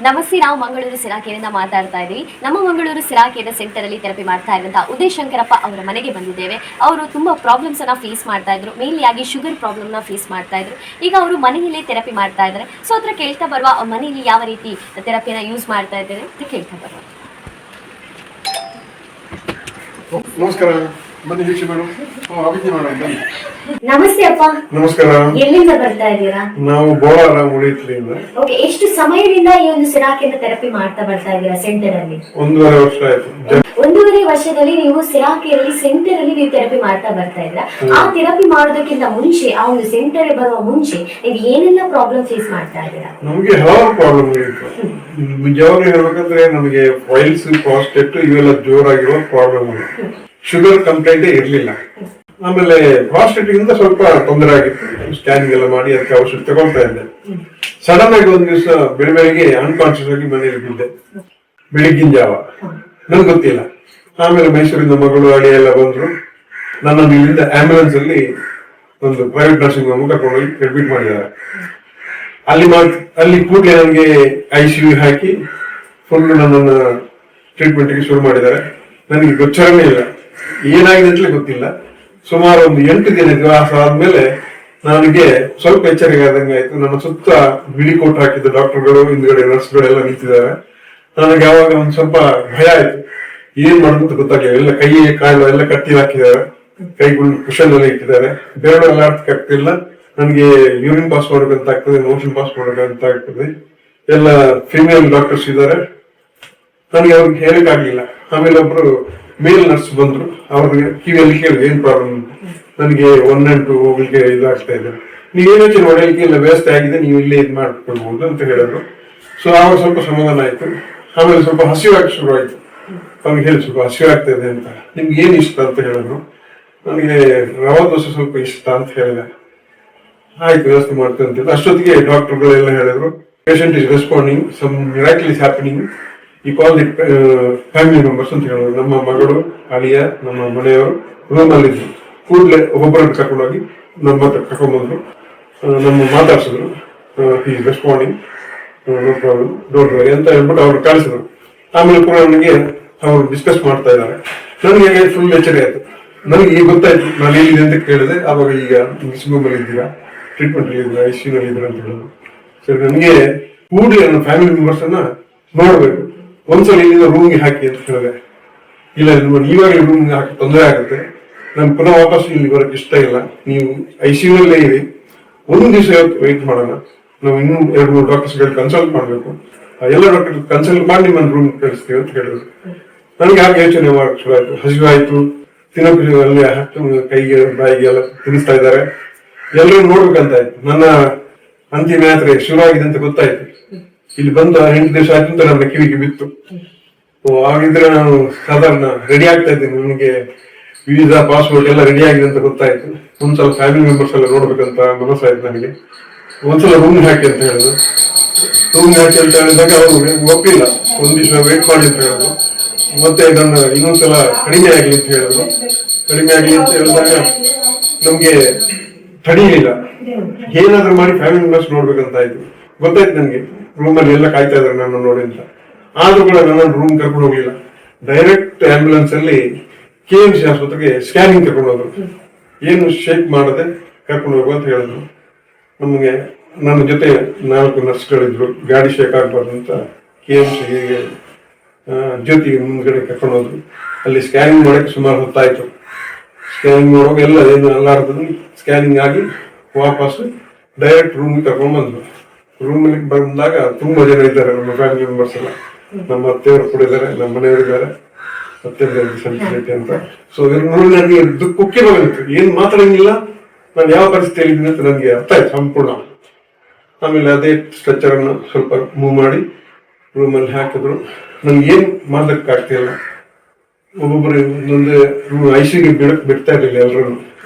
ನಮಸ್ತೆ, ನಾವು ಮಂಗಳೂರು ಸಿರಾಕೆಯಿಂದ ಮಾತಾಡ್ತಾ ಇದ್ದೀವಿ. ನಮ್ಮ ಮಂಗಳೂರು ಸಿರಾಕೆದ ಸೆಂಟರ್ ಅಲ್ಲಿ ಥೆರಪಿ ಮಾಡ್ತಾ ಇರುವಂತಹ ಉದಯ್ ಶಂಕರಪ್ಪ ಅವರ ಮನೆಗೆ ಬಂದಿದ್ದೇವೆ. ಅವರು ತುಂಬಾ ಪ್ರಾಬ್ಲಮ್ಸ್ ಅನ್ನ ಫೇಸ್ ಮಾಡ್ತಾ ಇದ್ರು, ಮೇನ್ಲಿ ಆಗಿ ಶುಗರ್ ಪ್ರಾಬ್ಲಮ್ ನ ಫೇಸ್ ಮಾಡ್ತಾ ಇದ್ರು. ಈಗ ಅವರು ಮನೆಯಲ್ಲೇ ಥೆರಪಿ ಮಾಡ್ತಾ ಇದ್ದಾರೆ. ಸೊ ಅದ್ರ ಕೇಳ್ತಾ ಬರುವ ಮನೆಯಲ್ಲಿ ಯಾವ ರೀತಿ ಥೆರಪಿನ ಯೂಸ್ ಮಾಡ್ತಾ ಇದ್ದಾರೆ ಅಂತ ಕೇಳ್ತಾ ಬರುವ. ನಮಸ್ಕಾರ, ಬನ್ನಿ ವೀಕ್ಷೆ ಮೇಡಮ್. ಅಭಿಜ್ಞೆ ಮೇಡಮ್. ನಮಸ್ತೆ ಅಪ್ಪ. ನಮಸ್ಕಾರ. ಎಲ್ಲಿಂದ ಬರ್ತಾ ಇದ್ದೀರಾ? ನಾವು ಬೋಳಾರ ಉಳಿತ್ಲಿಂದ. ಓಕೆ, ಎಷ್ಟು ಸಮಯದಿಂದ ಈ ಒಂದು ಸಿರಾಕೆನ ಥೆರಪಿ ಮಾಡ್ತಾ ಬರ್ತಾ ಇದ್ದೀರಾ ಸೆಂಟರ್ ಅಲ್ಲಿ? 1.5 ವರ್ಷ ಆಯ್ತು. 1.5 ವರ್ಷದಲ್ಲಿ ನೀವು ಸಿರಾಕೆಯಲ್ಲಿ ಸೆಂಟರ್ ಅಲ್ಲಿ ನೀವು ಥೆರಪಿ ಮಾಡ್ತಾ ಬರ್ತಾ ಇದ್ರ. ಆ ಥೆರಪಿ ಮಾಡೋದಕ್ಕಿಂತ ಮುಂಚೆ, ಆ ಒಂದು ಸೆಂಟರ್ ಬರುವ ಮುಂಚೆ ನೀವು ಏನೆಲ್ಲ ಪ್ರಾಬ್ಲಮ್ ಫೇಸ್ ಮಾಡ್ತಾ ಇದ್ದೀರಾ? ನಮಗೆ ಹಲವಾರು ಪ್ರಾಬ್ಲಮ್ ಇತ್ತು. ನಿಜವಾಗ್ಲೂ ಹೇಳ್ಬೇಕಂದ್ರೆ ನಮಗೆ ಫೈಲ್ಸ್, ಪ್ರಾಸ್ಟೇಟ್ ಇವೆಲ್ಲ ಜೋರಾಗಿರೋ ಪ್ರಾಬ್ಲಮ್. ಶುಗರ್ ಕಂಪ್ಲೇಂಟೇ ಇರ್ಲಿಲ್ಲ. ಆಮೇಲೆ ಪ್ರಾಸ್ಟೇಟ್ ಇಂದ ಸ್ವಲ್ಪ ತೊಂದರೆ ಆಗಿತ್ತು. ಸ್ಕ್ಯಾನಿಂಗ್ ಎಲ್ಲ ಮಾಡಿ ಅದಕ್ಕೆ ಔಷಧ ತಗೊಳ್ತಾ ಇದ್ದೆ. ಸಡನ್ ಆಗಿ ಒಂದ್ ದಿವಸ ಬೆಳಿಗ್ಗೆ ಅನ್ಕಾನ್ಶಿಯಸ್ ಆಗಿ ಮನೆಯಲ್ಲಿ ಬಿದ್ದೆ, ಬೆಳಿಗ್ಗಿನ ಜಾವ. ನನ್ಗೆ ಗೊತ್ತಿಲ್ಲ. ಆಮೇಲೆ ಮೈಸೂರಿಂದ ಮಗಳು ಅಡಿ ಎಲ್ಲ ಬಂದ್ರು. ನನ್ನನ್ನು ಇಲ್ಲಿಂದ ಆಂಬ್ಯುಲೆನ್ಸ್ ಅಲ್ಲಿ ಒಂದು ಪ್ರೈವೇಟ್ ನರ್ಸಿಂಗ್ ಹೋಮ್ ಕರ್ಕೊಂಡೋಗಿ ಅಡ್ಮಿಟ್ ಮಾಡಿದ್ದಾರೆ. ಅಲ್ಲಿ ಕೂಡಲೇ ನನಗೆ ICU ಹಾಕಿ ಫುಲ್ ನನ್ನನ್ನು ಟ್ರೀಟ್ಮೆಂಟ್ಗೆ ಶುರು ಮಾಡಿದ್ದಾರೆ. ನನಗೆ ಗೊಚ್ಚರನೇ ಇಲ್ಲ, ಏನಾಗಿದೆ ಅಂತಲೇ ಗೊತ್ತಿಲ್ಲ. ಸುಮಾರು ಒಂದು 8 ದಿವಸ ಆದ್ಮೇಲೆ ನನಗೆ ಸ್ವಲ್ಪ ಎಚ್ಚರಿಕೆ ಆದಂಗೆ ಆಯ್ತು. ನನ್ನ ಸುತ್ತ ಬಿಳಿ ಕೋಟ್ ಹಾಕಿದ್ದ ಡಾಕ್ಟರ್ಗಳು, ಹಿಂದ್ಗಡೆ ನರ್ಸ್ಗಳೆಲ್ಲ ನಿಂತಿದ್ದಾರೆ. ನನಗೆ ಯಾವಾಗ ಒಂದ್ ಸ್ವಲ್ಪ ಭಯ ಆಯ್ತು. ಏನ್ ಮಾಡೋದು ಗೊತ್ತಾಗಲಿಲ್ಲ. ಎಲ್ಲ ಕೈ ಕಾಲು ಎಲ್ಲ ಕಟ್ಟಿ ಹಾಕಿದ್ದಾರೆ, ಕೈಗಳು ಕುಶನ್ ಎಲ್ಲ ಇಟ್ಟಿದ್ದಾರೆ. ಬೇರೆ ಎಲ್ಲ ಆಗ್ತಿಲ್ಲ. ನನಗೆ ಯೂರಿನ್ ಪಾಸ್ ಮಾಡ್ಬೇಕಂತ ಆಗ್ತದೆ, ಮೋಷನ್ ಪಾಸ್ ಮಾಡ್ಬೇಕಂತ ಆಗ್ತದೆ. ಎಲ್ಲ ಫಿಮೇಲ್ ಡಾಕ್ಟರ್ಸ್ ಇದ್ದಾರೆ. ನನಗೆ ಅವ್ರಿಗೆ ಹೇಳಕ್ ಆಗ್ಲಿಲ್ಲ. ಆಮೇಲೆ ಒಬ್ರು ಮೇಲ್ ನರ್ಸ್ ಬಂದ್ರು. ಅವ್ರಿಗೆ ಕಿವಿಯಲ್ಲಿ ಕೇಳಿದೆ ಏನ್ ಪ್ರಾಬ್ಲಮ್. ನನಗೆ 1 and 2 ಹೋಗ್ಲಿಕ್ಕೆ ಇದಾಗ್ತಾ ಇದೆ, ನೀವೇನು ಯೋಚನೆ ಮಾಡಲಿಕ್ಕೆ ಇಲ್ಲ, ವ್ಯವಸ್ಥೆ ಆಗಿದೆ, ನೀವು ಇಲ್ಲೇ ಇದು ಮಾಡ್ಕೊಳ್ಬಹುದು ಅಂತ ಹೇಳಿದ್ರು. ಸೊ ಆವಾಗ ಸ್ವಲ್ಪ ಸಮಾಧಾನ ಆಯ್ತು. ಆಮೇಲೆ ಸ್ವಲ್ಪ ಹಸಿವಾಗಿ ಶುರು ಆಯ್ತು. ಅವ್ರಿಗೆ ಹೇಳಿ ಸ್ವಲ್ಪ ಹಸಿವು ಆಗ್ತಾ ಇದೆ ಅಂತ. ನಿಮ್ಗೆ ಏನ್ ಇಷ್ಟ ಅಂತ ಹೇಳಿದ್ರು. ನನಗೆ ರವಾ ದೋಸೆ ಸ್ವಲ್ಪ ಇಷ್ಟ ಅಂತ ಹೇಳಿದೆ. ಆಯ್ತು, ವ್ಯವಸ್ಥೆ ಮಾಡ್ತೇವೆ ಅಂತ. ಅಷ್ಟೊತ್ತಿಗೆ ಡಾಕ್ಟರ್ಗಳೆಲ್ಲ ಹೇಳಿದ್ರು, patient is responding, some miracle is happening, ಈ ಕಾಲ್ ದಿ ಫ್ಯಾಮಿಲಿ ಮೆಂಬರ್ಸ್ ಅಂತ ಹೇಳಿದ್ರು. ನಮ್ಮ ಮಗಳು, ಅಳಿಯ, ನಮ್ಮ ಮನೆಯವರು ರೂಮ್ ಅಲ್ಲಿ ಇದ್ರು. ಕೂಡಲೇ ಒಬ್ಬೊಬ್ಬರನ್ನು ಕರ್ಕೊಂಡೋಗಿ ನಮ್ಮ ಹತ್ರ ಕರ್ಕೊಂಡ್ಬಂದ್ರು. ನಮ್ಮ ಮಾತಾಡ್ಸಿದ್ರು. ಈ responding, no problem, don't worry ಅಂತ ಹೇಳ್ಬಿಟ್ಟು ಅವ್ರು ಕಳಿಸಿದ್ರು. ಆಮೇಲೆ ಕೂಡ ನನಗೆ ಅವರು ಡಿಸ್ಕಸ್ ಮಾಡ್ತಾ ಇದ್ದಾರೆ. ನನಗೆ ಫುಲ್ ಎಚ್ಚರಿಕೆ ಆಯ್ತು. ನನಗೆ ಈಗ ಗೊತ್ತಾಯ್ತು ನಾನು ಏನಿದೆ ಅಂತ ಕೇಳಿದೆ. ಆವಾಗ ಈಗ ನರ್ಸಿಂಗ್ ಅಲ್ಲಿ ಇದ್ದೀರಾ, ಟ್ರೀಟ್ಮೆಂಟ್ ಅಲ್ಲಿ ಇದ್ದೀರಾ, ICU ನಲ್ಲಿ ಇದ್ದೀರಾ ಅಂತ ಹೇಳಿದ್ರು. ಸರಿ, ನನಗೆ ಕೂಡಲೇ ನನ್ನ ಫ್ಯಾಮಿಲಿ ಮೆಂಬರ್ಸ್ ಅನ್ನ ನೋಡ್ಬೇಕು, ಒಂದ್ಸಲ ಇಲ್ಲಿಂದ ರೂಮ್ಗೆ ಹಾಕಿ ಅಂತ ಹೇಳಿದೆ. ಇಲ್ಲ, ಇವಾಗಲೇ ರೂಮ್ಗೆ ಹಾಕಿ ತೊಂದರೆ ಆಗುತ್ತೆ, ನಾನು ಪುನಃ ವಾಪಸ್ ಇಲ್ಲಿ ಬರೋಕೆ ಇಷ್ಟ ಇಲ್ಲ, ನೀವು ICU ನಲ್ಲೇ ಇರಿ, ಒಂದು ದಿವಸ ವೆಯ್ಟ್ ಮಾಡೋಣ, ನಾವು ಇನ್ನೂ 2-3 ಡಾಕ್ಟರ್ಸ್ಗಳು ಕನ್ಸಲ್ಟ್ ಮಾಡಬೇಕು, ಎಲ್ಲ ಡಾಕ್ಟರ್ ಕನ್ಸಲ್ಟ್ ಮಾಡಿ ನಿಮ್ಮನ್ನು ರೂಮ್ ಕಳಿಸ್ತೀವಿ ಅಂತ ಹೇಳಿದ್ರು. ನನಗೆ ಹಾಗೆ ಯೋಚನೆ ಮಾಡಕ್ಕೆ ಶುರು ಆಯ್ತು. ಹಸಿವು ಆಯ್ತು, ತಿನ್ನೋಕೆ ಅಲ್ಲಿ ಕೈಗೆ ಬಾಯಿಗೆ ಎಲ್ಲ ತಿನ್ನಿಸ್ತಾ ಇದ್ದಾರೆ, ಎಲ್ಲರೂ ನೋಡ್ಬೇಕಂತ ಆಯ್ತು. ನನ್ನ ಅಂತಿಮ ಯಾತ್ರೆ ಶುರು ಆಗಿದೆ ಅಂತ ಗೊತ್ತಾಯ್ತು. ಇಲ್ಲಿ ಬಂದು 8 ದಿವಸ ಆಯ್ತು ಅಂತ ನನ್ನ ಕಿವಿಗೆ ಬಿತ್ತು. ಆಗಿದ್ರೆ ನಾನು ಸಾಧಾರಣ ರೆಡಿ ಆಗ್ತಾ ಇದ್ದೀನಿ, ನನಗೆ ವೀಸಾ, ಪಾಸ್ಪೋರ್ಟ್ ಎಲ್ಲ ರೆಡಿ ಆಗಿದೆ ಅಂತ ಗೊತ್ತಾಯ್ತು. ಒಂದ್ಸಲ ಫ್ಯಾಮಿಲಿ ಮೆಂಬರ್ಸ್ ಎಲ್ಲ ನೋಡ್ಬೇಕಂತ ಮನಸ್ಸಾಯ್ತು ನನಗೆ. ಒಂದ್ಸಲ ರೂಮ್ ಹಾಕಿ ಅಂತ ಹೇಳಿದ್ರು. ರೂಮ್ ಹಾಕಿ ಅಂತ ಹೇಳಿದಾಗ ಅವರು ಒಪ್ಪಿಲ್ಲ, ಒಂದ್ ದಿವಸ ವೇಟ್ ಮಾಡಿ ಅಂತ ಹೇಳಿದ್ರು. ಮತ್ತೆ ನನ್ನ ಇನ್ನೊಂದ್ಸಲ ಕಡಿಮೆ ಆಗ್ಲಿ ಅಂತ ಹೇಳಿದ್ರು. ಕಡಿಮೆ ಆಗ್ಲಿ ಅಂತ ಹೇಳಿದಾಗ ನಮ್ಗೆ ತಡೀಲಿಲ್ಲ, ಏನಾದ್ರೂ ಮಾಡಿ ಫ್ಯಾಮಿಲಿ ಮೆಂಬರ್ಸ್ ನೋಡ್ಬೇಕಂತ ಆಯ್ತು. ಗೊತ್ತಾಯ್ತು ನನಗೆ ರೂಮಲ್ಲಿ ಎಲ್ಲ ಕಾಯ್ತಾ ಇದ್ದಾರೆ ನನ್ನ ನೋಡಿ ಅಂತ. ಆದ್ರೂ ಕೂಡ ನನ್ನ ರೂಮ್ ಕರ್ಕೊಂಡು ಹೋಗ್ಲಿಲ್ಲ. ಡೈರೆಕ್ಟ್ ಆಂಬ್ಯುಲೆನ್ಸ್ ಅಲ್ಲಿ KMC ಆಸ್ಪತ್ರೆಗೆ ಸ್ಕ್ಯಾನಿಂಗ್ ಕರ್ಕೊಂಡು ಹೋದ್ರು. ಏನು ಶೇಕ್ ಮಾಡದೆ ಕರ್ಕೊಂಡು ಹೋಗುವ ಅಂತ ಹೇಳಿದ್ರು. ನಮಗೆ ನನ್ನ ಜೊತೆ 4 ನರ್ಸ್ಗಳಿದ್ರು. ಗಾಡಿ ಶೇಕ್ ಆಗ್ಬಾರ್ದು ಅಂತ KMC ಜ್ಯೋತಿ ಮುಂದ್ಗಡೆ ಕರ್ಕೊಂಡು ಹೋದ್ರು. ಅಲ್ಲಿ ಸ್ಕ್ಯಾನಿಂಗ್ ಮಾಡಕ್ಕೆ ಸುಮಾರು ಹೊತ್ತಾಯ್ತು. ಸ್ಕ್ಯಾನಿಂಗ್ ಮಾಡುವಾಗ ಎಲ್ಲ ಏನು ಅಲ್ಲಾರ್ದು ಸ್ಕ್ಯಾನಿಂಗ್ ಆಗಿ ವಾಪಸ್ ಡೈರೆಕ್ಟ್ ರೂಮ್ಗೆ ಕರ್ಕೊಂಡು ಬಂದ್ರು. ರೂಮಲ್ಲಿ ಬಂದಾಗ ತುಂಬಾ ಜನ ಇದ್ದಾರೆ, ನಮ್ಮ ಫ್ಯಾಮಿಲಿ ಮೆಂಬರ್ಸ್ ಎಲ್ಲ. ನಮ್ಮ ಅತ್ತೆಯವರು ಕೂಡ ಇದ್ದಾರೆ, ನಮ್ಮ ಮನೆಯವರು ಇದ್ದಾರೆ, ಅತ್ತೆ ಅಂತ. ಸೊ ನೋಡಿ ನನಗೆ ಕುಕ್ಕಿ ಬಂದಿತ್ತು, ಏನ್ ಮಾತಾಡಂಗಿಲ್ಲ, ನಾನು ಯಾವ ಪರಿಸ್ಥಿತಿಯಲ್ಲಿ ಇದ್ದೀನಿ ಅಂತ ನನಗೆ ಅರ್ಥ ಆಯ್ತು ಸಂಪೂರ್ಣ. ಆಮೇಲೆ ಅದೇ ಸ್ಟ್ರೆಚರ್ ಅನ್ನು ಸ್ವಲ್ಪ ಮೂವ್ ಮಾಡಿ ರೂಮಲ್ಲಿ ಹಾಕಿದ್ರು. ನನ್ಗೆ ಏನ್ ಮಾತಾಡಕ್ಕಾಗ್ತಿಲ್ಲ. ಒಬ್ಬೊಬ್ಬರು ಒಂದೊಂದೇ ICUಗೆ ಬಿಡ್ತಾ ಇರಲಿಲ್ಲ ಎಲ್ಲರೂ.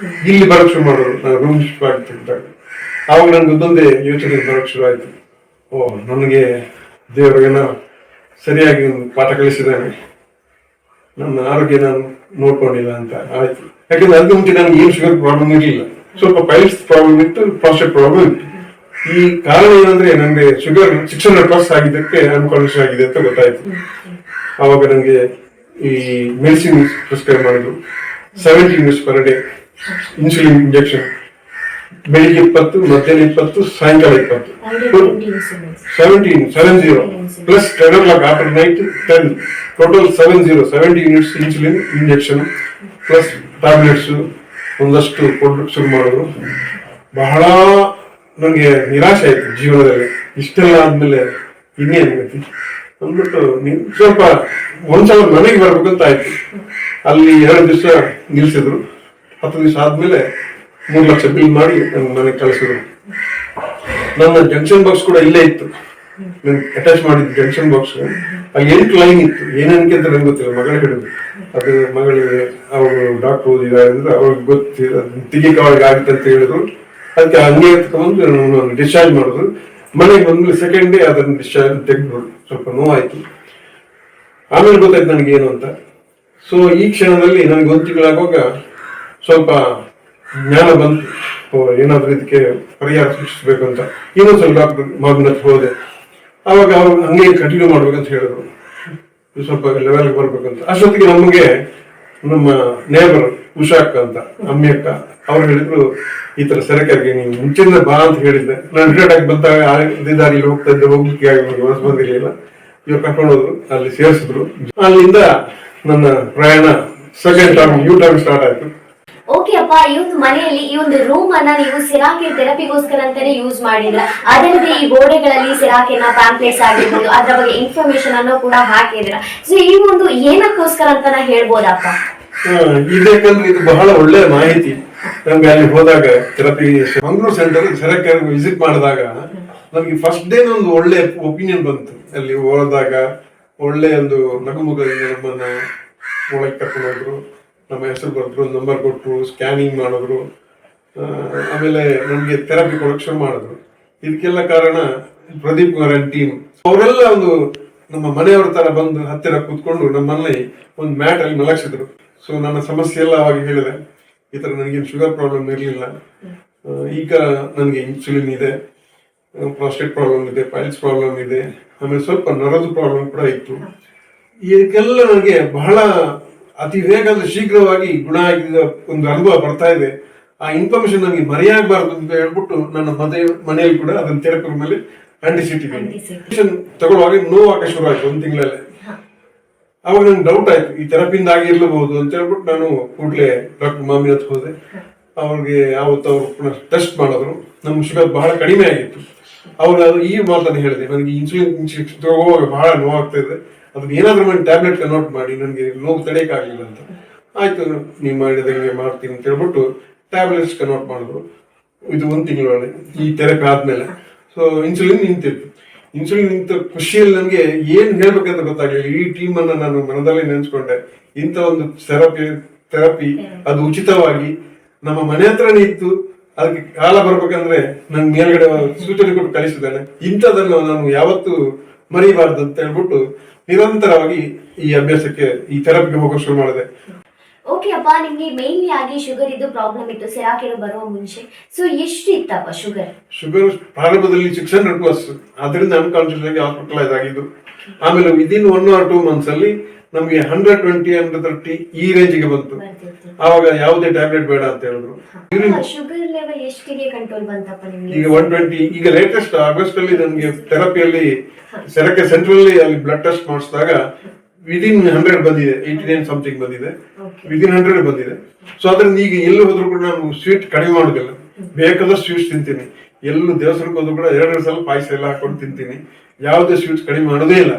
ಇಲ್ಲಿ ಬರಕ್ ಶುರು ಮಾಡೋರು, ನಾನು ರೂಮ್ ಶಿಫ್ಟ್ ಆಗ್ತಿದ್ದಾಗ. ಆವಾಗ ನನ್ಗೆ ಒಂದೊಂದೇ ಯೋಚನೆ ಬರಕ್ ಶುರು ಆಯ್ತು. ನನಗೆ ದೇವರಿಗೇನೋ ಸರಿಯಾಗಿ ಒಂದು ಪಾಠ ಕಲಿಸಿದ್ದಾನೆ, ನನ್ನ ಆರೋಗ್ಯ ನಾನು ನೋಡ್ಕೊಂಡಿಲ್ಲ ಅಂತ ಆಯ್ತು. ಯಾಕಂದ್ರೆ ಅದಕ್ಕೆ ಮುಂಚೆ ನನಗೆ ಏನು ಶುಗರ್ ಪ್ರಾಬ್ಲಮ್ ಇರಲಿಲ್ಲ, ಸ್ವಲ್ಪ ಪೈಲ್ಸ್ ಪ್ರಾಬ್ಲಮ್ ಇತ್ತು, ಪ್ರಾಸ್ಟೇಟ್ ಪ್ರಾಬ್ಲಮ್ ಇತ್ತು. ಈ ಕಾರಣ ಏನಂದ್ರೆ ನನಗೆ ಶುಗರ್ 600+ ಆಗಿದ್ದಕ್ಕೆ ಅನ್ಕಾನ್ಶಿಯಸ್ ಆಗಿದೆ ಅಂತ ಗೊತ್ತಾಯ್ತು. ಆವಾಗ ನನಗೆ ಈ ಮೆಡಿಸಿನ್ ಪ್ರಿಸ್ಕ್ರೈಬ್ ಮಾಡಿದ್ರು. 70 units per day insulin injection, ಬೆಳಿಗ್ಗೆ 20, ಮಧ್ಯಾಹ್ನ 20, ಸಾಯಂಕಾಲ 20, 70 plus 10 o'clock after night 10, total 70 units insulin injection plus tablets ಒಂದಷ್ಟು ಕೊಡ್ಲಿಕ್ಕೆ ಶುರು ಮಾಡಿದ್ರು. ಬಹಳ ನನಗೆ ನಿರಾಶೆ ಆಯ್ತು ಜೀವನದಲ್ಲಿ. ಇಷ್ಟೆಲ್ಲ ಆದ್ಮೇಲೆ ಇನ್ನೇನು ಗತಿ ಅಂದ್ಬಿಟ್ಟು ಸ್ವಲ್ಪ ಒಂದ್ಸಲ ಮನೆಗೆ ಬರ್ಬೇಕಂತ ಆಯ್ತು. ಅಲ್ಲಿ 2 ದಿವಸ ನಿಲ್ಸಿದ್ರು. 10 ದಿವಸ ಆದ್ಮೇಲೆ 3 ಲಕ್ಷ ಬಿಲ್ ಮಾಡಿ ನನ್ನ ಮನೆಗೆ ಕಳಿಸಿದ್ರು. ನನ್ನ ಜಂಕ್ಷನ್ ಬಾಕ್ಸ್ ಕೂಡ ಇಲ್ಲೇ ಇತ್ತು, ಅಟ್ಯಾಚ್ ಮಾಡಿದ್ದು ಜಂಕ್ಷನ್ ಬಾಕ್ಸ್. ಅಲ್ಲಿ 8 ಲೈನ್ ಇತ್ತು. ಏನಕ್ಕೆ ಅಂತ ನಂಗೆ ಗೊತ್ತಿಲ್ಲ, ಮಗಳ ಹಿಡಿದು ಅದು ಮಗಳಿಗೆ ಅವರು ಡಾಕ್ಟರ್ ಓದಿದ್ದಾರೆ ಅಂದ್ರೆ ಅವ್ರಿಗೆ ಗೊತ್ತಿಲ್ಲ, ತೆಗಿಕ ಅವ್ರಿಗೆ ಆಗುತ್ತೆ ಅಂತ ಹೇಳಿದ್ರು. ಅದಕ್ಕೆ ಹಂಗೆ ತಗೊಂಡು ಡಿಸ್ಚಾರ್ಜ್ ಮಾಡಿದ್ರು. ಮನೆಗೆ ಬಂದ್ಮೇಲೆ ಸೆಕೆಂಡ್ ಡೇ ಅದನ್ನು ಡಿಸ್ಚಾರ್ಜ್ ತೆಗೆದ್ರು. ಸ್ವಲ್ಪ ನೋವಾಯ್ತು. ಆಮೇಲೆ ಗೊತ್ತಾಯ್ತು ನನಗೆ ಏನು ಅಂತ. ಸೊ ಈ ಕ್ಷಣದಲ್ಲಿ ನನಗೆ 1 ತಿಂಗಳಾಗುವಾಗ ಸ್ವಲ್ಪ ಜ್ಞಾನ ಬಂತು, ಏನಾದ್ರೂ ಇದಕ್ಕೆ ಪರಿಹಾರ ಸೂಚಿಸಬೇಕು ಅಂತ. ಇನ್ನೊಂದ್ಸಲ ಡಾಕ್ಟರ್ ಮಾವಿನ ಹತ್ರ ಹೋದೆ. ಅವಾಗ ಅವ್ರು ಹಂಗೆ ಕಂಟಿನ್ಯೂ ಮಾಡ್ಬೇಕಂತ ಹೇಳಿದ್ರು, ಸ್ವಲ್ಪ ಲೆವೆಲ್ಗೆ ಬರ್ಬೇಕಂತ. ಅಷ್ಟೊತ್ತಿಗೆ ನಮಗೆ ನಮ್ಮ ನೇಬರ್ ಉಷಾ ಅಕ್ಕ ಅಂತ, ಅಮ್ಮಿ ಅಕ್ಕ, ಅವ್ರು ಹೇಳಿದ್ರು ಈ ತರ ಸರಕಾರಿಗೆ ನೀವು ಮುಂಚಿನ ಬಾ ಅಂತ ಹೇಳಿದ್ದೆ. ನಾನು ರಿಟೈರ್ಡ್ ಆಗಿ ಬಂದಾಗ ಇದೇ ದಾರಿಯಲ್ಲಿ ಹೋಗ್ತಾ ಇದ್ದೆ, ಹೋಗ್ಲಿಕ್ಕೆ ಮನಸ್ಸು ಬಂದಿರಲಿಲ್ಲ. ಇವಾಗ ಕರ್ಕೊಂಡು ಹೋದ್ರು, ಅಲ್ಲಿ ಸೇರಿಸಿದ್ರು. ಅಲ್ಲಿಂದ ನನ್ನ ಪ್ರಯಾಣ second term U turn start ಆಯ್ತು. ಓಕೆ ಅಪ್ಪ, ಈ ಒಂದು ಮನೆಯಲ್ಲಿ ಈ ಒಂದು ರೂಮ್ ಅನ್ನ ನೀವು ಸಿರಾಕೆ ಥೆರಪಿಗೋಸ್ಕರ ಅಂತಾನೆ ಯೂಸ್ ಮಾಡಿದ್ರ. ಅದಲ್ಲದೆ ಈ ಗೋಡೆಗಳಲ್ಲಿ ಸಿರಾಕಿನ ಪ್ಯಾಂಪ್ಲೆಟ್ಸ್ ಆಗಿರ್ಬೋದು, ಅದರ ಬಗ್ಗೆ ಇನ್ಫಾರ್ಮೇಶನ್ ಅನ್ನು ಕೂಡ ಹಾಕಿದ್ರ. ಸೊ ಈ ಒಂದು ಏನಕ್ಕೋಸ್ಕರ ಅಂತಾನೆ ಹೇಳ್ಬೋದಪ್ಪ? ಇದಕ್ಕಂದ್ರೆ ಇದು ಬಹಳ ಒಳ್ಳೆ ಮಾಹಿತಿ. ನಮ್ಗೆ ಅಲ್ಲಿ ಹೋದಾಗ ಥೆರಪಿ ಮಂಗಳೂರು ಸೆಂಟರ್ ಸೆರಕ್ಕೆ ವಿಸಿಟ್ ಮಾಡಿದಾಗ ನಮ್ಗೆ ಫಸ್ಟ್ ಡೇ ಒಂದು ಒಳ್ಳೆ ಒಪಿನಿಯನ್ ಬಂತು. ಅಲ್ಲಿ ಹೋದಾಗ ಒಳ್ಳೆ ಒಂದು ನಗುಮುಖದಿಂದ ನಮ್ಮನ್ನ ಒಳಗೆ ಕರ್ಕೊಂಡು ಹೋದ್ರು, ನಮ್ಮ ಹೆಸರು ಬರೆದ್ರು, ನಂಬರ್ ಕೊಟ್ಟರು, ಸ್ಕ್ಯಾನಿಂಗ್ ಮಾಡಿದ್ರು. ಆಮೇಲೆ ನಮ್ಗೆ ಥೆರಪಿ ಕೊಡಕ್ಕೆ ಶುರು ಮಾಡಿದ್ರು. ಇದಕ್ಕೆಲ್ಲ ಕಾರಣ ಪ್ರದೀಪ್ ಕುಮಾರ್ ಟೀಮ್. ಅವರೆಲ್ಲ ಒಂದು ನಮ್ಮ ಮನೆಯವ್ರ ತರ ಬಂದು ಹತ್ತಿರ ಕೂತ್ಕೊಂಡು ನಮ್ಮಲ್ಲಿ ಒಂದು ಮ್ಯಾಟ್ ಅಲ್ಲಿ ಮಲಗಿಸಿದ್ರು. ಸೊ ನನ್ನ ಸಮಸ್ಯೆ ಎಲ್ಲ ಅವಾಗ ಹೇಳಿದೆ, ಈ ತರ ನನಗೇನು ಶುಗರ್ ಪ್ರಾಬ್ಲಮ್ ಇರಲಿಲ್ಲ, ಈಗ ನನಗೆ ಇನ್ಸುಲಿನ್ ಇದೆ, ಪ್ರಾಸ್ಟೇಟ್ ಪ್ರಾಬ್ಲಮ್ ಇದೆ, ಪೈಲ್ಸ್ ಪ್ರಾಬ್ಲಮ್ ಇದೆ, ಆಮೇಲೆ ಸ್ವಲ್ಪ ನರದ ಪ್ರಾಬ್ಲಮ್ ಕೂಡ ಇತ್ತು. ಇದಕ್ಕೆಲ್ಲ ನನಗೆ ಬಹಳ ಅತಿ ವೇಗ ಶೀಘ್ರವಾಗಿ ಗುಣ ಆಗಿದ ಒಂದು ಅನುಭವ ಬರ್ತಾ ಇದೆ. ಆ ಇನ್ಫಾರ್ಮೇಶನ್ ನನಗೆ ಮರೆಯಾಗಬಾರ್ದು ಅಂತ ಹೇಳ್ಬಿಟ್ಟು ನನ್ನ ಮನೆಯಲ್ಲಿ ಕೂಡ ಅದನ್ನ ಥೆರಪಿ ಮೇಲೆ ಅಂಟಿಸಿಟ್ಟಿದ್ದೀನಿ. ತಗೊಳ್ಳುವಾಗ ನೋವಾಗಕ್ಕೆ ಶುರು ಆಯ್ತು 1 ತಿಂಗಳಲ್ಲೇ. ಅವಾಗ ನಂಗೆ ಡೌಟ್ ಆಯ್ತು, ಈ ಥೆರಪಿಯಿಂದ ಆಗಿರ್ಲಬಹುದು ಅಂತ ಹೇಳ್ಬಿಟ್ಟು ನಾನು ಕೂಡಲೇ ಡಾಕ್ಟರ್ ಮಾಮಿನ ಹತ್ರ ಹೋದೆ. ಅವ್ರಿಗೆ ಯಾವತ್ತು ಅವರು ಪುನಃ ಟೆಸ್ಟ್ ಮಾಡಿದ್ರು. ನಮ್ಮ ಶುಗರ್ ಬಹಳ ಕಡಿಮೆ ಆಗಿತ್ತು. ಅವಾಗ ಈ ಮಾತನ್ನು ಹೇಳಿದೆ, ನನಗೆ ಇನ್ಸುಲಿನ್ ಇಂಜೆಕ್ಷನ್ ತಗೋವಾಗ ಬಹಳ ನೋವಾಗ್ತಾ ಇದೆ, ಅದನ್ನ ಏನಾದ್ರೂ ಮಾಡಿ ಟ್ಯಾಬ್ಲೆಟ್ ಕನ್ವರ್ಟ್ ಮಾಡಿ, ನನಗೆ ನೋವು ತಡೆಯಕ್ಕಾಗಲಿಲ್ಲ ಅಂತ. ಆಯ್ತು, ನೀವು ಮಾಡಿದಂಗೆ ಮಾಡ್ತೀನಿ ಅಂತ ಹೇಳ್ಬಿಟ್ಟು ಟ್ಯಾಬ್ಲೆಟ್ಸ್ ಕನ್ವರ್ಟ್ ಮಾಡಿದ್ರು. ಇದು 1 ತಿಂಗಳೊಳಗೆ ಈ ಥೆರಪಿ ಆದ್ಮೇಲೆ. ಸೊ ಇನ್ಸುಲಿನ್ ನಿಂತಿತ್ತು. ಇನ್ಸುಲಿನ್ ನಿಂತ ಖುಷಿಯಲ್ಲಿ ನನಗೆ ಏನ್ ಹೇಳ್ಬೇಕಂತ ಗೊತ್ತಾಗ್ಲಿಲ್ಲ. ಈ ಟೀಮ್ ಅನ್ನ ನಾನು ಮನದಲ್ಲೇ ನೆನೆಸ್ಕೊಂಡೆ. ಇಂಥ ಒಂದು ಥೆರಪಿ ಅದು ಉಚಿತವಾಗಿ ನಮ್ಮ ಮನೆ ಹತ್ರನೇ ಇತ್ತು. ಅದಕ್ಕೆ ಕಾಲ ಬರ್ಬೇಕಂದ್ರೆ ನನ್ ಮೇಲ್ಗಡೆ ಸೂಚನೆ ಕೊಟ್ಟು ಕಲಿಸಿದ್ದಾನೆ. ಇಂಥದನ್ನು ನಾನು ಯಾವತ್ತೂ ಮರಿಬಾರ್ದು ಅಂತ ಹೇಳ್ಬಿಟ್ಟು ನಿರಂತರವಾಗಿ ಈ ಅಭ್ಯಾಸಕ್ಕೆ, ಈ ಥೆರಪಿಗೆ ಹೋಗೋ ಶುರು ಮಾಡಿದೆ. ಓಕೆ ಅಪ್ಪ, ನಿಮ್ಗೆ ಮೇನ್ಲಿ ಆಗಿ ಶುಗರ್ ಇದು ಪ್ರಾಬ್ಲಮ್ ಇತ್ತು ಸಿರಾಕೆರು ಬರುವ ಮುಂಚೆ. ಸೊ ಎಷ್ಟು ಇತ್ತಪ್ಪ ಶುಗರ್? ಶುಗರ್ ಪ್ರಾರಂಭದಲ್ಲಿ 600+, ಅದರಿಂದ ಅನ್ಕಾನ್ಶಿಯಸ್ ಆಗಿ ಹಾಸ್ಪಿಟಲೈಸ್ ಆಗಿದ್ದು. ಆಮೇಲೆ ವಿದಿನ್ 1 or 2 months ಅಲ್ಲಿ ನಮ್ಗೆ 120, 130 ಈ ರೇಂಜಿಗೆ ಬಂತು. ಆವಾಗ ಯಾವುದೇ ಟ್ಯಾಬ್ಲೆಟ್ ಬೇಡ ಅಂತ ಹೇಳಿದ್ರು. ಶುಗರ್ ಲೆವೆಲ್ ಎಷ್ಟಿಗೆ ಕಂಟ್ರೋಲ್ ಬಂತಪ್ಪ ನಿಮ್ಗೆ? ಈಗ 120. ಈಗ ಲೇಟೆಸ್ಟ್ ಆಗಸ್ಟ್ ಅಲ್ಲಿ ನಮ್ಗೆ ಥೆರಪಿಯಲ್ಲಿ ಸೆರಕೆ ಸೆಂಟ್ರಲ್ ಅಲ್ಲಿ ಬ್ಲಡ್ ಟೆಸ್ಟ್ ಮಾಡಿಸಿದಾಗ ವಿದಿನ್ 100 ಬಂದಿದೆ, 89 ಸಮಥಿಂಗ್ ಬಂದಿದೆ, ವಿದಿನ್ 100 ಬಂದಿದೆ. ಸೊ ಅದ್ರಿಂದ ಈಗ ಎಲ್ಲಿ ಹೋದ್ರು ಕೂಡ ನಾನು ಸ್ವೀಟ್ ಕಡಿಮೆ ಮಾಡೋದಿಲ್ಲ, ಬೇಕಾದಷ್ಟು ಸ್ವೀಟ್ಸ್ ತಿಂತೀನಿ. ಎಲ್ಲೂ ದೇವಸ್ಥಾನಕ್ಕೆ ಹೋದ್ರು ಕೂಡ 2 ಸಲ ಪಾಯಸ ಎಲ್ಲ ಹಾಕೊಂಡು ತಿಂತೀನಿ. ಯಾವುದೇ ಸ್ವೀಟ್ಸ್ ಕಡಿಮೆ ಮಾಡೋದೇ ಇಲ್ಲ,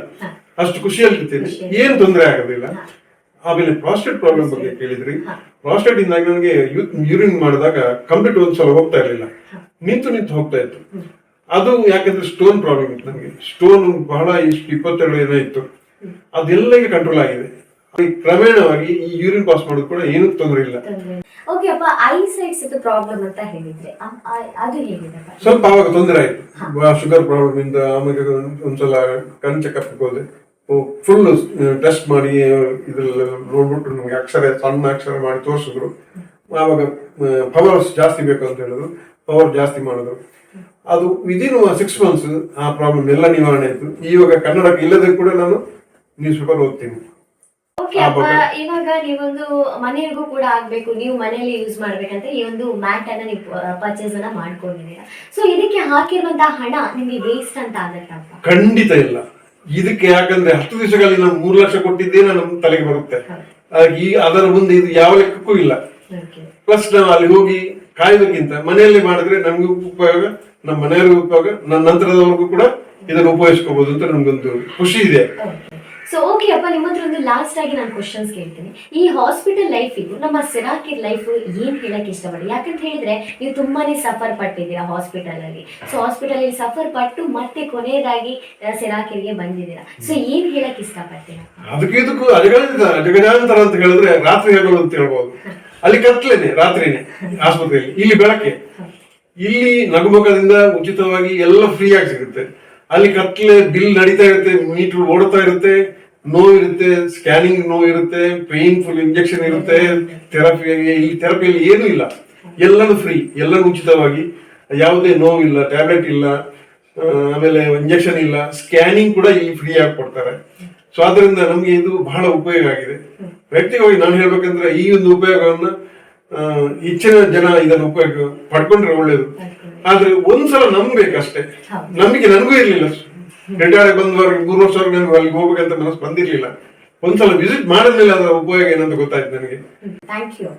ಅಷ್ಟು ಖುಷಿಯಲ್ಲಿ ಇರ್ತೀನಿ, ಏನ್ ತೊಂದರೆ ಆಗೋದಿಲ್ಲ. ಆಮೇಲೆ ಪ್ರಾಸ್ಟೇಟ್ ಪ್ರಾಬ್ಲಮ್ ಬಗ್ಗೆ ಕೇಳಿದ್ರಿ. ಪ್ರಾಸ್ಟೇಟ್ ಇಂದಾಗಿ ನನಗೆ ಯೂರಿನ್ ಮಾಡಿದಾಗ ಕಂಪ್ಲೀಟ್ ಒಂದ್ಸಲ ಹೋಗ್ತಾ ಇರಲಿಲ್ಲ, ನಿಂತು ಹೋಗ್ತಾ ಇತ್ತು. ಅದು ಯಾಕಂದ್ರೆ ಸ್ಟೋನ್ ಪ್ರಾಬ್ಲಮ್ ಇತ್ತು ನನಗೆ. ಸ್ಟೋನ್ ಬಹಳ 22 ಏನೋ ಇತ್ತು. ಅದೆಲ್ಲ ಈಗ ಕಂಟ್ರೋಲ್ ಆಗಿದೆ. ಕ್ರಮೇಣವಾಗಿ ಈ ಯೂರಿನ್ ಪಾಸ್ ಮಾಡೋದು ಕೂಡ ಏನೂ ತೊಂದರೆ ಇಲ್ಲ. ಓಕೆ ಅಪ್ಪ, ಐಸೈಟ್ಸ್ ಪ್ರಾಬ್ಲಮ್ ಅಂತ ಹೇಳಿದ್ರೆ ಅದು ಹೇಗಿದೆ? ಸ್ವಲ್ಪ ಅವಾಗ ತೊಂದರೆ ಆಯ್ತು ಶುಗರ್ ಪ್ರಾಬ್ಲಮ್ ಇಂದ. ಆಮೇಲೆ ಒಂದ್ಸಲ ಕಣ್ ಚೆಕಪ್ ಹೋದೆ, ಫುಲ್ ಟೆಸ್ಟ್ ಮಾಡಿ ಇದ್ರಲ್ಲಿ ನೋಡ್ಬಿಟ್ಟು ನಮ್ಗೆ ಸಣ್ಣ ಅಕ್ಷರ ಮಾಡಿ ತೋರಿಸಿದ್ರು. ಆವಾಗ ಪವರ್ಸ್ ಜಾಸ್ತಿ ಬೇಕು ಅಂತ ಹೇಳಿದ್ರು, ಪವರ್ ಜಾಸ್ತಿ ಮಾಡಿದ್ರು. ಅದು ವಿದಿನ್ 6 months ಆ ಪ್ರಾಬ್ಲಮ್ ಎಲ್ಲ ನಿವಾರಣೆ ಆಯ್ತು. ಇವಾಗ ಕನ್ನಡಕ್ಕೆ ಇಲ್ಲದೆ ಕೂಡ ನಾನು ನ್ಯೂಸ್ ಪೇಪರ್ ಓದ್ತೀನಿ. ಓಕೆ ಅಪ್ಪ, ಇವಾಗ ನೀವೊಂದು ಮನೆಗೂ ಕೂಡ ಆಗ್ಬೇಕು, ನೀವು ಮನೆಯಲ್ಲಿ ಯೂಸ್ ಮಾಡ್ಬೇಕಂತ ಈ ಒಂದು ಮ್ಯಾಟ್ ಅನ್ನ ನೀವು ಪರ್ಚೇಸ್ ಅನ್ನ ಮಾಡ್ಕೊಂಡಿದ್ದೀರಾ. ಸೊ ಇದಕ್ಕೆ ಹಾಕಿರುವಂತಹ ಹಣ ನಿಮ್ಗೆ ವೇಸ್ಟ್ ಅಂತ ಆಗತ್ತಪ್ಪ? ಖಂಡಿತ ಇಲ್ಲ. ಇದಕ್ಕೆ ಯಾಕಂದ್ರೆ 10 ದಿವಸಗಳಲ್ಲಿ ನಾನು 3 ಲಕ್ಷ ಕೊಟ್ಟಿದ್ದೇನೆ ನಮ್ಮ ತಲೆಗೆ ಬರುತ್ತೆ. ಈ ಅದರ ಮುಂದೆ ಇದು ಯಾವ ಲೆಕ್ಕಕ್ಕೂ ಇಲ್ಲ. ಪ್ಲಸ್ ನಾವು ಅಲ್ಲಿ ಹೋಗಿ ಕಾಯೋದಕ್ಕಿಂತ ಮನೆಯಲ್ಲಿ ಮಾಡಿದ್ರೆ ನಮ್ಗೆ ಉಪಯೋಗ, ನಮ್ಮ ಮನೆಯವರಿಗೂ ಉಪಯೋಗ, ನನ್ನ ನಂತರದವರೆಗೂ ಕೂಡ ಇದನ್ನು ಉಪಯೋಗಿಸ್ಕೋಬಹುದು ಅಂತ ನಮ್ಗೊಂದು ಖುಷಿ ಇದೆ. ಸೊ ಓಕೆ ಅಪ್ಪ, ನಿಮ್ಮ ಹತ್ರ ಒಂದು ಲಾಸ್ಟ್ ಆಗಿ ನಾನು ಕ್ವಶನ್ಸ್ ಕೇಳ್ತೀನಿ. ಈ ಹಾಸ್ಪಿಟಲ್ ಲೈಫಿಗೂ ನಮ್ಮ ಸಿರಾಕಿರ್ ಲೈಫ್ ಏನ್ ಹೇಳಕ್ ಇಷ್ಟಪಡ್ತೀನಿ? ಯಾಕಂತ ಹೇಳಿದ್ರೆ ನೀವು ತುಂಬಾನೇ ಸಫರ್ ಪಟ್ಟಿದ್ದೀರಾ ಹಾಸ್ಪಿಟಲ್ ಅಲ್ಲಿ. ಸೊ ಹಾಸ್ಪಿಟಲ್ ಅಲ್ಲಿ ಸಫರ್ ಪಟ್ಟು ಮತ್ತೆ ಕೊನೆಯದಾಗಿ ಸಿರಾಕಿರ್ಗೆ ಬಂದಿದ್ದೀರಾ. ಸೊ ಏನ್ ಹೇಳಕ್ ಇಷ್ಟಪಡ್ತೀರಾ? ಅದಕ್ಕೆ ಇದಕ್ಕೂ ಅಜಗಜಾಂತರ ಅಂತ ಹೇಳಿದ್ರೆ ರಾತ್ರಿ ಹಗಲು ಅಂತ ಹೇಳ್ಬೋದು. ಅಲ್ಲಿ ಕತ್ಲೇನೆ, ರಾತ್ರಿನೇ ಆಸ್ಪತ್ರೆಯಲ್ಲಿ, ಇಲ್ಲಿ ಬೆಳಕೆ. ಇಲ್ಲಿ ನಗುಮುಖದಿಂದ ಉಚಿತವಾಗಿ ಎಲ್ಲ ಫ್ರೀ ಆಗಿ ಸಿಗುತ್ತೆ. ಅಲ್ಲಿ ಕತ್ಲೆ, ಬಿಲ್ ನಡೀತಾ ಇರುತ್ತೆ, ಮೀಟರ್ ಓಡ್ತಾ ಇರುತ್ತೆ, ನೋವಿರುತ್ತೆ, ಸ್ಕ್ಯಾನಿಂಗ್ ನೋವಿರುತ್ತೆ, ಪೇನ್ಫುಲ್ ಇಂಜೆಕ್ಷನ್ ಇರುತ್ತೆ, ಇಲ್ಲಿ ಥೆರಪಿಯಲ್ಲಿ ಏನೂ ಇಲ್ಲ, ಎಲ್ಲನೂ ಫ್ರೀ, ಎಲ್ಲನೂ ಉಚಿತವಾಗಿ, ಯಾವುದೇ ನೋವಿಲ್ಲ, ಟ್ಯಾಬ್ಲೆಟ್ ಇಲ್ಲ, ಆಮೇಲೆ ಇಂಜೆಕ್ಷನ್ ಇಲ್ಲ, ಸ್ಕ್ಯಾನಿಂಗ್ ಕೂಡ ಇಲ್ಲಿ ಫ್ರೀ ಆಗಿ ಕೊಡ್ತಾರೆ. ಸೊ ಆದ್ರಿಂದ ನಮ್ಗೆ ಇದು ಬಹಳ ಉಪಯೋಗ ಆಗಿದೆ. ವ್ಯಕ್ತಿಗವಾಗಿ ನಾನು ಹೇಳ್ಬೇಕಂದ್ರೆ ಈ ಒಂದು ಉಪಯೋಗವನ್ನ ಹೆಚ್ಚಿನ ಜನ ಇದನ್ನು ಉಪಯೋಗ ಪಡ್ಕೊಂಡ್ರೆ ಒಳ್ಳೇದು. ಆದ್ರೆ ಒಂದ್ಸಲ ನಂಬೇಕಷ್ಟೇ. ನಂಬಿಕೆ ನನಗೂ ಇರ್ಲಿಲ್ಲ. ರಿಟೈರ್ಡ್ ಬಂದವರೆಗೆ 3 ವರ್ಷವರೆಗೆ ನನಗೆ ಅಲ್ಲಿಗೆ ಹೋಗ್ಬೇಕಂತ ಮನಸ್ಸು ಬಂದಿರ್ಲಿಲ್ಲ. ಒಂದ್ಸಲ ವಿಸಿಟ್ ಮಾಡಿದ್ಮೇಲೆ ಅದರ ಉಪಯೋಗ ಏನಂತ ಗೊತ್ತಾಯ್ತು ನನಗೆ. Thank you.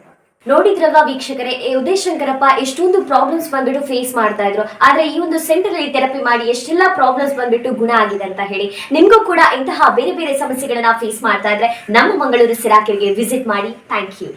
ನೋಡಿದ್ರಲ್ವಾ ವೀಕ್ಷಕರೇ, ಉದಯ್ ಶಂಕರಪ್ಪ ಎಷ್ಟೊಂದು ಪ್ರಾಬ್ಲಮ್ಸ್ ಬಂದ್ಬಿಟ್ಟು ಫೇಸ್ ಮಾಡ್ತಾ ಇದ್ರು. ಆದ್ರೆ ಈ ಒಂದು ಸೆಂಟರ್ ಅಲ್ಲಿ ಥೆರಪಿ ಮಾಡಿ ಎಷ್ಟೆಲ್ಲ ಪ್ರಾಬ್ಲಮ್ಸ್ ಬಂದ್ಬಿಟ್ಟು ಗುಣ ಆಗಿದೆ ಅಂತ ಹೇಳಿ, ನಿಮ್ಗೂ ಕೂಡ ಇಂತಹ ಬೇರೆ ಬೇರೆ ಸಮಸ್ಯೆಗಳನ್ನ ಫೇಸ್ ಮಾಡ್ತಾ ಇದ್ರೆ ನಮ್ಮ ಮಂಗಳೂರು ಸಿರಾಕಿರ್ಗೆ ವಿಸಿಟ್ ಮಾಡಿ. Thank you.